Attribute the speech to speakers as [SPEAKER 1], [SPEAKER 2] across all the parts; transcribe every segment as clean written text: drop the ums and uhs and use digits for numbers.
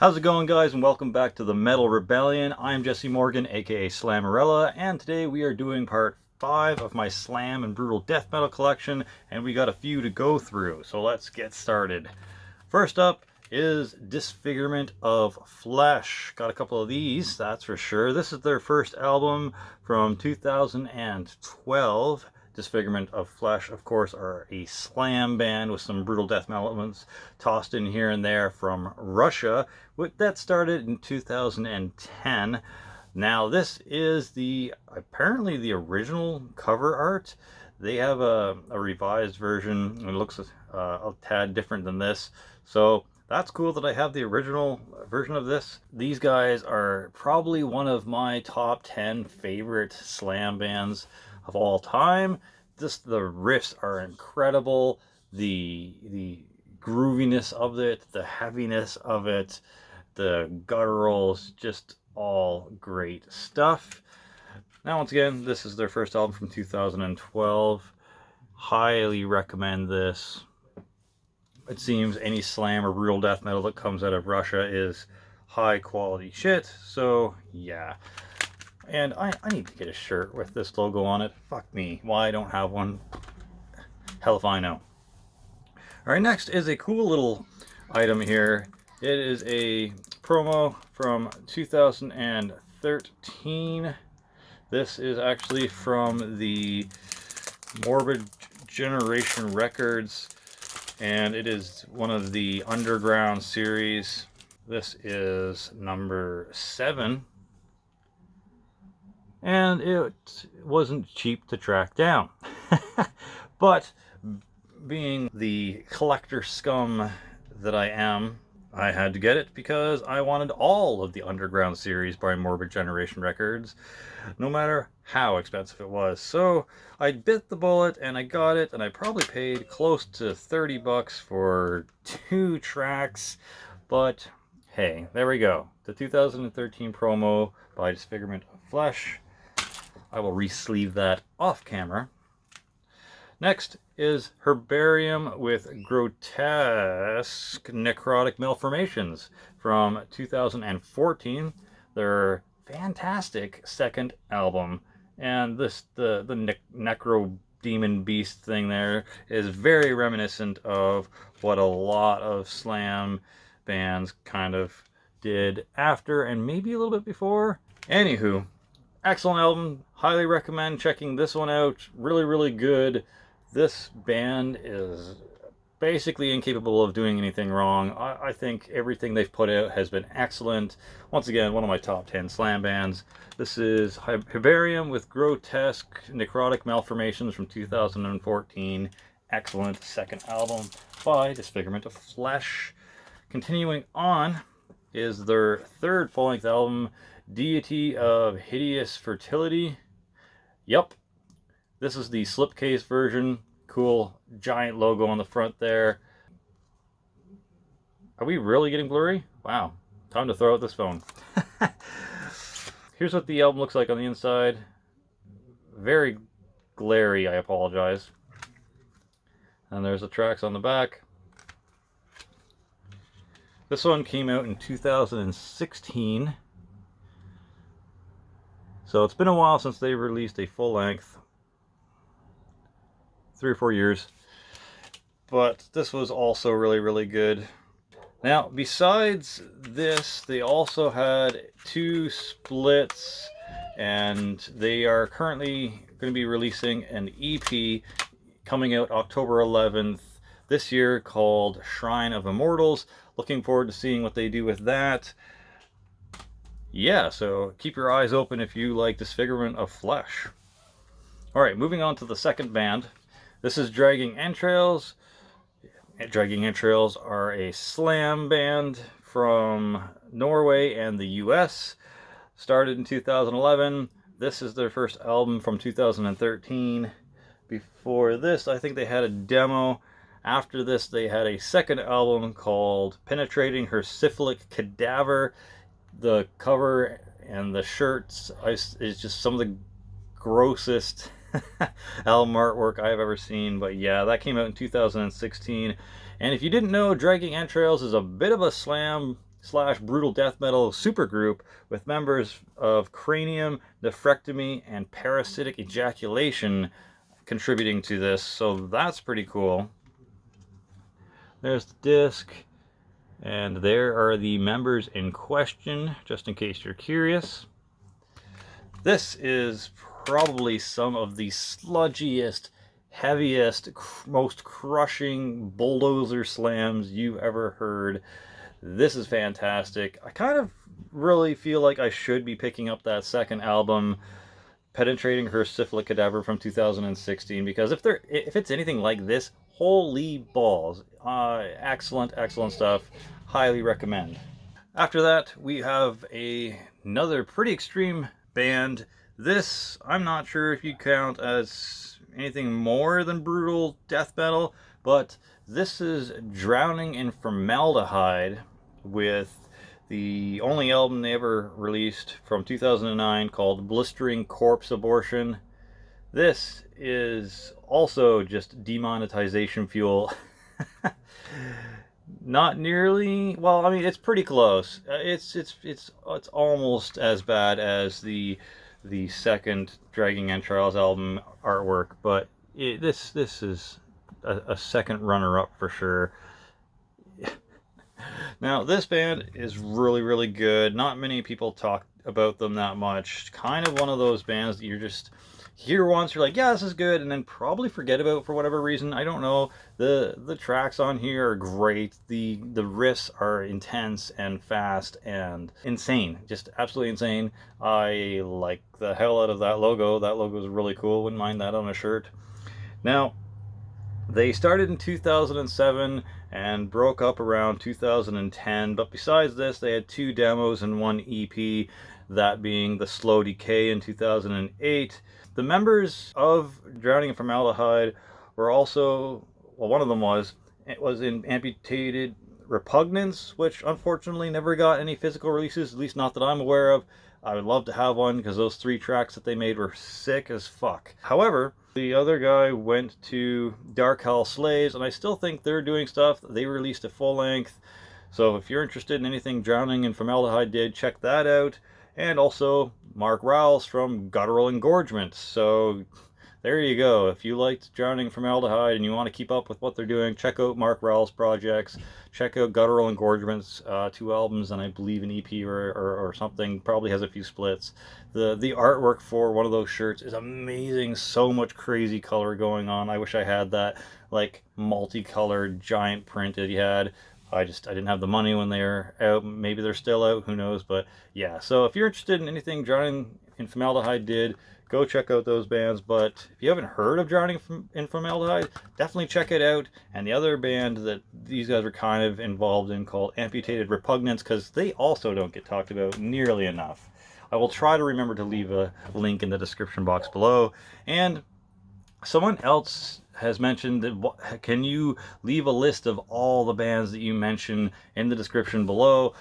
[SPEAKER 1] How's it going, guys, and welcome back to the Metal Rebellion. I'm Jesse Morgan, aka Slammerella, and today we are doing part 5 of my Slam and Brutal Death Metal collection, and we got a few to go through, so let's get started. First up is Disfigurement of Flesh. Got a couple of these, that's for sure. This is their first album from 2012. Disfigurement of Flesh, of course, are a slam band with some brutal death metal elements tossed in here and there from Russia. That started in 2010. Now, this is apparently the original cover art. They have a revised version. It looks a tad different than this. So that's cool that I have the original version of this. These guys are probably one of my top 10 favorite slam bands of all time. Just the riffs are incredible, the grooviness of it, the heaviness of it, the gutturals, just all great stuff. Now, once again, this is their first album from 2012. Highly recommend this. It seems any slam or real death metal that comes out of Russia is high quality shit, so yeah. And I need to get a shirt with this logo on it. Fuck me. Why I don't have one? Hell if I know. Alright, next is a cool little item here. It is a promo from 2013. This is actually from the Morbid Generation Records, and it is one of the Underground series. This is number 7. And it wasn't cheap to track down. But being the collector scum that I am, I had to get it because I wanted all of the Underground series by Morbid Generation Records, no matter how expensive it was. So I bit the bullet and I got it, and I probably paid close to 30 bucks for 2 tracks. But hey, there we go. The 2013 promo by Disfigurement of Flesh. I will re-sleeve that off camera. Next is Hyperbarium with Grotesque Necrotic Malformations from 2014. Their fantastic second album. And the Necro Demon Beast thing there is very reminiscent of what a lot of slam bands kind of did after and maybe a little bit before. Anywho, excellent album. Highly recommend checking this one out. Really, really good. This band is basically incapable of doing anything wrong. I think everything they've put out has been excellent. Once again, one of my top 10 slam bands. This is Hyperbarium with Grotesque Necrotic Malformations from 2014. Excellent second album by Disfigurement of Flesh. Continuing on is their third full-length album, Deity of Hideous Fertility. Yup, this is the slipcase version. Cool giant logo on the front there. Are we really getting blurry? Wow, time to throw out this phone. Here's what the album looks like on the inside. Very glary, I apologize. And there's the tracks on the back. This one came out in 2016. So it's been a while since they released a full length. 3 or 4 years. But this was also really, really good. Now, besides this, they also had 2 splits, and they are currently going to be releasing an EP coming out October 11th this year called Shrine of Immortals. Looking forward to seeing what they do with that. Yeah, so keep your eyes open if you like Disfigurement of Flesh. Alright, moving on to the second band. This is Draggin Entrails. Draggin Entrails are a slam band from Norway and the US. Started in 2011. This is their first album from 2013. Before this, I think they had a demo. After this, they had a second album called Penetrating Her Syphilic Cadaver. The cover and the shirts is just some of the grossest album artwork I've ever seen. But yeah, that came out in 2016. And if you didn't know, Draggin Entrails is a bit of a slam / brutal death metal supergroup with members of cranium, nephrectomy, and parasitic ejaculation contributing to this, so that's pretty cool. There's the disc, and there are the members in question, just in case you're curious. This is probably some of the sludgiest, heaviest, most crushing bulldozer slams you've ever heard. This is fantastic. I kind of really feel like I should be picking up that second album, Penetrating Her Syphilic Cadaver, from 2016, because if it's anything like this, holy balls. Excellent stuff. Highly recommend. After that, we have another pretty extreme band. This, I'm not sure if you count as anything more than brutal death metal, but this is Drowning in Formaldehyde, with the only album they ever released from 2009 called Blistering Corpse Abortion. This is also just demonetization fuel. Not nearly, well, I mean, it's pretty close. It's almost as bad as the second Draggin Entrails album artwork, but this is a second runner-up for sure. Now, this band is really good. Not many people talk about them that much. Kind of one of those bands that you're just hear once, you're like, yeah, this is good, and then probably forget about for whatever reason. I don't know. The tracks on here are great. The riffs are intense and fast and insane. Just absolutely insane. I like the hell out of that logo. That logo is really cool. Wouldn't mind that on a shirt. Now, they started in 2007 and broke up around 2010, but besides this, they had 2 demos and 1 EP, that being The Slow Decay in 2008. The members of Drowning in Formaldehyde were also, well, one of them was in Amputated Repugnance, which unfortunately never got any physical releases, at least not that I'm aware of. I would love to have one, because those 3 tracks that they made were sick as fuck. However, the other guy went to Dark Hell Slaves, and I still think they're doing stuff. They released a full length, so if you're interested in anything Drowning in Formaldehyde did, check that out. And also Mark Rowles from Guttural Engorgement. So there you go. If you liked Drowning in Formaldehyde and you want to keep up with what they're doing, check out Mark Rowles' projects. Check out Guttural Engorgement's 2 albums, and I believe an EP or something. Probably has a few splits. The artwork for one of those shirts is amazing. So much crazy color going on. I wish I had that, like, multicolored giant print that he had. I didn't have the money when they were out. Maybe they're still out, who knows. But yeah, so if you're interested in anything Drowning in Formaldehyde did, go check out those bands. But if you haven't heard of Drowning in Formaldehyde, definitely check it out. And the other band that these guys were kind of involved in, called Amputated Repugnance, because they also don't get talked about nearly enough. I will try to remember to leave a link in the description box below. And someone else has mentioned that, can you leave a list of all the bands that you mention in the description below?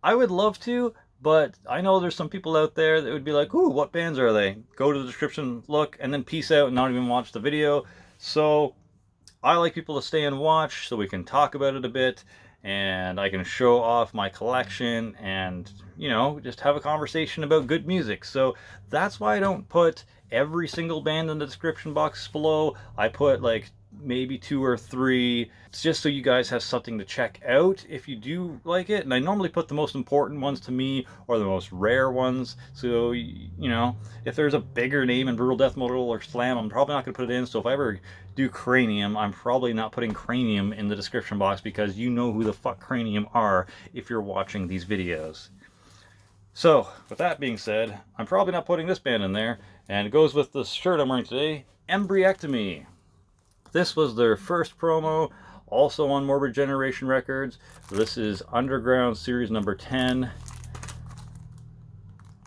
[SPEAKER 1] I would love to, but I know there's some people out there that would be like, ooh, what bands are they? Go to the description, look, and then peace out and not even watch the video. So I like people to stay and watch so we can talk about it a bit, and I can show off my collection and, you know, just have a conversation about good music. So that's why I don't put every single band in the description box below. I put like maybe 2 or 3. It's just so you guys have something to check out if you do like it. And I normally put the most important ones to me, or the most rare ones. So, you know, if there's a bigger name in brutal death metal or slam, I'm probably not going to put it in. So if I ever do Cranium, I'm probably not putting Cranium in the description box, because you know who the fuck Cranium are if you're watching these videos. So, with that being said, I'm probably not putting this band in there, and it goes with the shirt I'm wearing today, Embryectomy. This was their first promo, also on Morbid Generation Records. This is Underground Series number 10.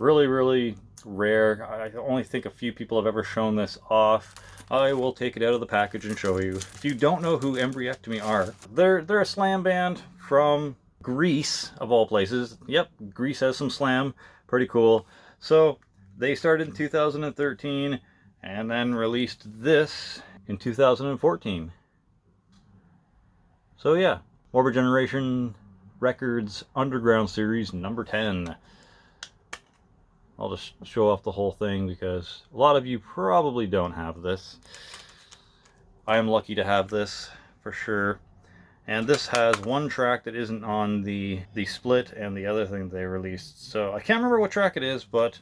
[SPEAKER 1] Really rare. I only think a few people have ever shown this off. I will take it out of the package and show you. If you don't know who Embryectomy are, they're a slam band from Greece, of all places. Yep, Greece has some slam. Pretty cool. So they started in 2013 and then released this in 2014. So yeah, Morbid Generation Records Underground Series number 10. I'll just show off the whole thing because a lot of you probably don't have this. I am lucky to have this for sure. And this has one track that isn't on the split and the other thing they released. So I can't remember what track it is, but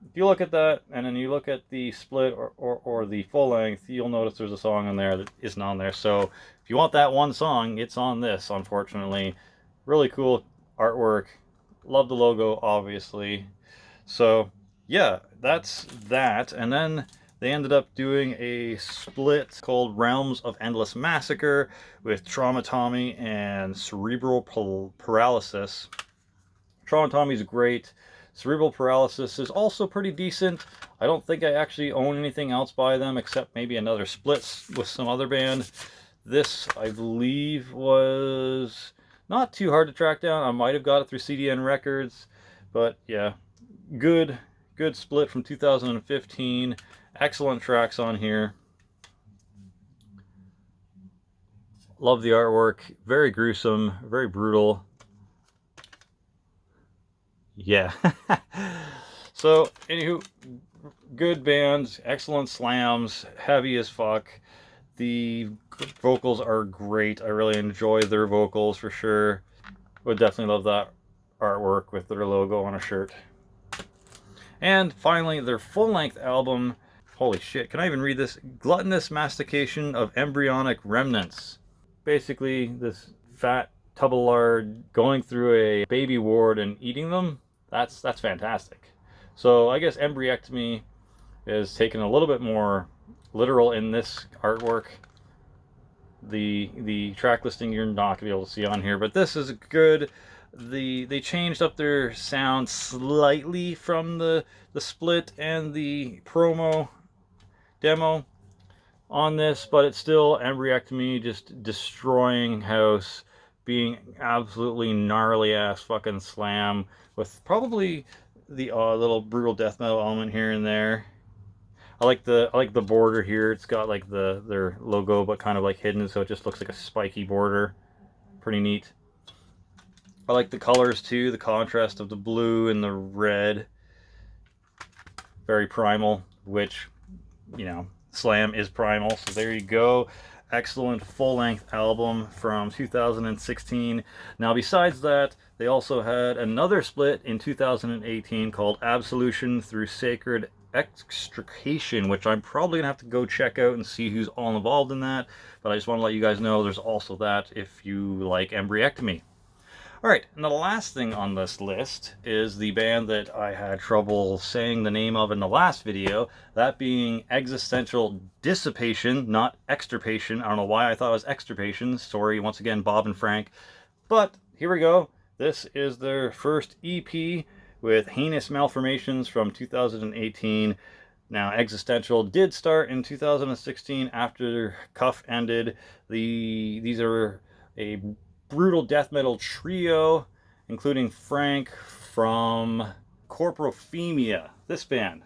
[SPEAKER 1] if you look at that and then you look at the split or the full length, you'll notice there's a song on there that isn't on there. So if you want that one song, it's on this, unfortunately. Really cool artwork. Love the logo, obviously. So yeah, that's that. And then they ended up doing a split called Realms of Endless Massacre with Traumatomy and Cerebral Paralysis. Traumatomy is great. Cerebral Paralysis is also pretty decent. I don't think I actually own anything else by them except maybe another split with some other band. This, I believe, was not too hard to track down. I might have got it through CDN Records, but yeah, good split from 2015. Excellent tracks on here. Love the artwork. Very gruesome, very brutal. Yeah. So, anywho, good bands, excellent slams, heavy as fuck. The vocals are great. I really enjoy their vocals for sure. Would definitely love that artwork with their logo on a shirt. And finally, their full-length album. Holy shit, can I even read this? Gluttonous Mastication of Embryonic Remnants. Basically, this fat tub of lard going through a baby ward and eating them. That's fantastic. So I guess Embryectomy is taken a little bit more literal in this artwork. The track listing you're not gonna be able to see on here, but this is good. They changed up their sound slightly from the split and the promo demo on this, but it's still Embryectomy just destroying house, being absolutely gnarly ass fucking slam with probably the little brutal death metal element here and there. I like the border here. It's got like their logo but kind of like hidden, so it just looks like a spiky border. Pretty neat. I like the colors too, the contrast of the blue and the red. Very primal, which, you know, slam is primal, so there you go. Excellent full-length album from 2016. Now besides that, they also had another split in 2018 called Absolution Through Sacred Extrication, which I'm probably gonna have to go check out and see who's all involved in that, but I just want to let you guys know there's also that if you like Embryectomy. Alright, and the last thing on this list is the band that I had trouble saying the name of in the last video, that being Existential Dissipation, not Extirpation. I don't know why I thought it was Extirpation. Sorry, once again, Bob and Frank. But here we go. This is their first EP with Heinous Malformations from 2018. Now, Existential did start in 2016 after Cuff ended. These are a brutal death metal trio, including Frank from Corporophilia, this band.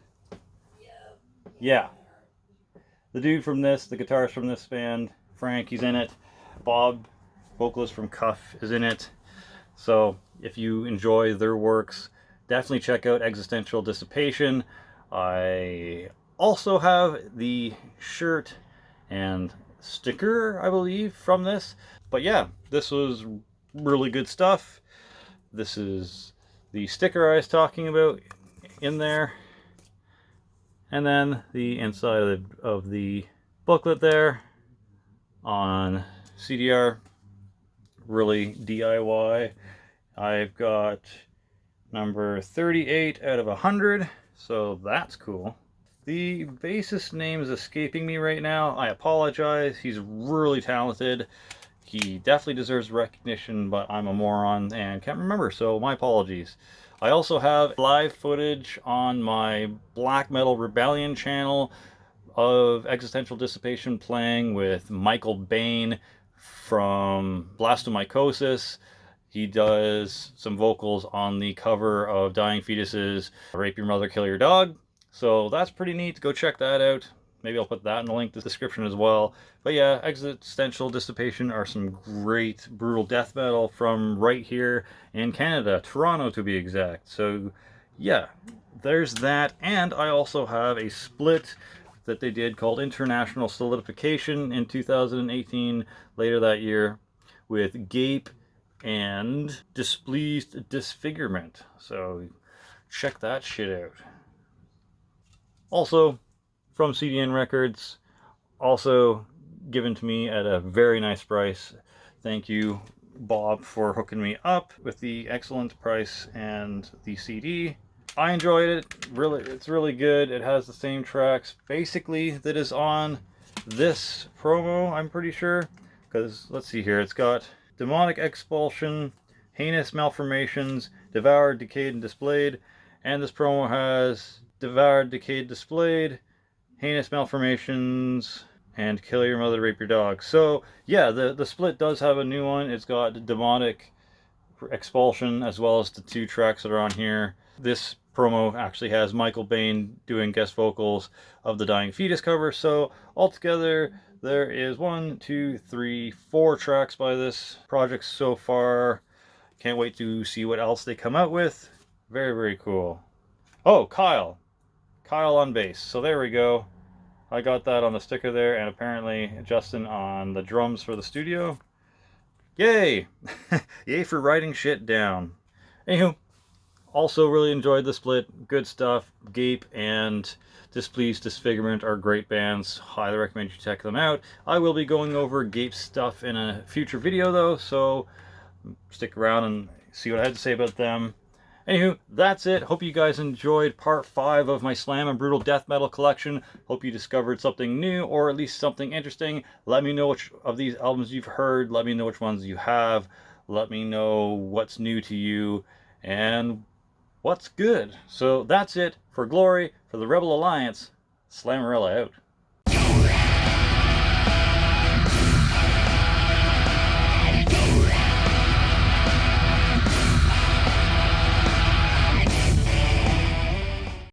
[SPEAKER 1] Yeah. The dude from this, the guitarist from this band, Frank, he's in it. Bob, vocalist from Cuff, is in it. So if you enjoy their works, definitely check out Existential Dissipation. I also have the shirt and sticker, I believe, from this. But yeah, this was really good stuff. This is the sticker I was talking about in there. And then the inside of the booklet there on CDR. Really DIY. I've got number 38 out of 100, so that's cool. The bassist name is escaping me right now. I apologize. He's really talented. He definitely deserves recognition, but I'm a moron and can't remember, so my apologies. I also have live footage on my Black Metal Rebellion channel of Existential Dissipation playing with Michael Bain from Blastomycosis. He does some vocals on the cover of Dying Fetuses, Rape Your Mother, Kill Your Dog. So that's pretty neat. Go check that out. Maybe I'll put that in the link to the description as well. But yeah, Existential Dissipation are some great brutal death metal from right here in Canada, Toronto to be exact. So yeah, there's that. And I also have a split that they did called International Solidification in 2018, later that year, with Gape and Displeased Disfigurement. So check that shit out. Also, from CDN Records, also given to me at a very nice price. Thank you, Bob, for hooking me up with the excellent price and the CD. I enjoyed it. It's really good. It has the same tracks basically that is on this promo, I'm pretty sure. Because let's see here, it's got Demonic Expulsion, Heinous Malformations, Devoured, Decayed, and Displayed. And this promo has Devoured, Decayed, Displayed, Heinous Malformations, and Kill Your Mother, Rape Your Dog. So yeah, the split does have a new one. It's got Demonic Expulsion as well as the 2 tracks that are on here. This promo actually has Michael Bain doing guest vocals of the Dying Fetus cover. So altogether, there is 1, 2, 3, 4 tracks by this project so far. Can't wait to see what else they come out with. Very, very cool. Oh, Kyle on bass. So there we go. I got that on the sticker there, and apparently Justin on the drums for the studio. Yay! Yay for writing shit down. Anywho, also really enjoyed the split. Good stuff. Gape and Displeased Disfigurement are great bands. Highly recommend you check them out. I will be going over Gape's stuff in a future video though, so stick around and see what I had to say about them. Anywho, that's it. Hope you guys enjoyed part 5 of my slam and brutal death metal collection. Hope you discovered something new or at least something interesting. Let me know which of these albums you've heard. Let me know which ones you have. Let me know what's new to you and what's good. So that's it for Glory, for the Rebel Alliance. Slammerella out.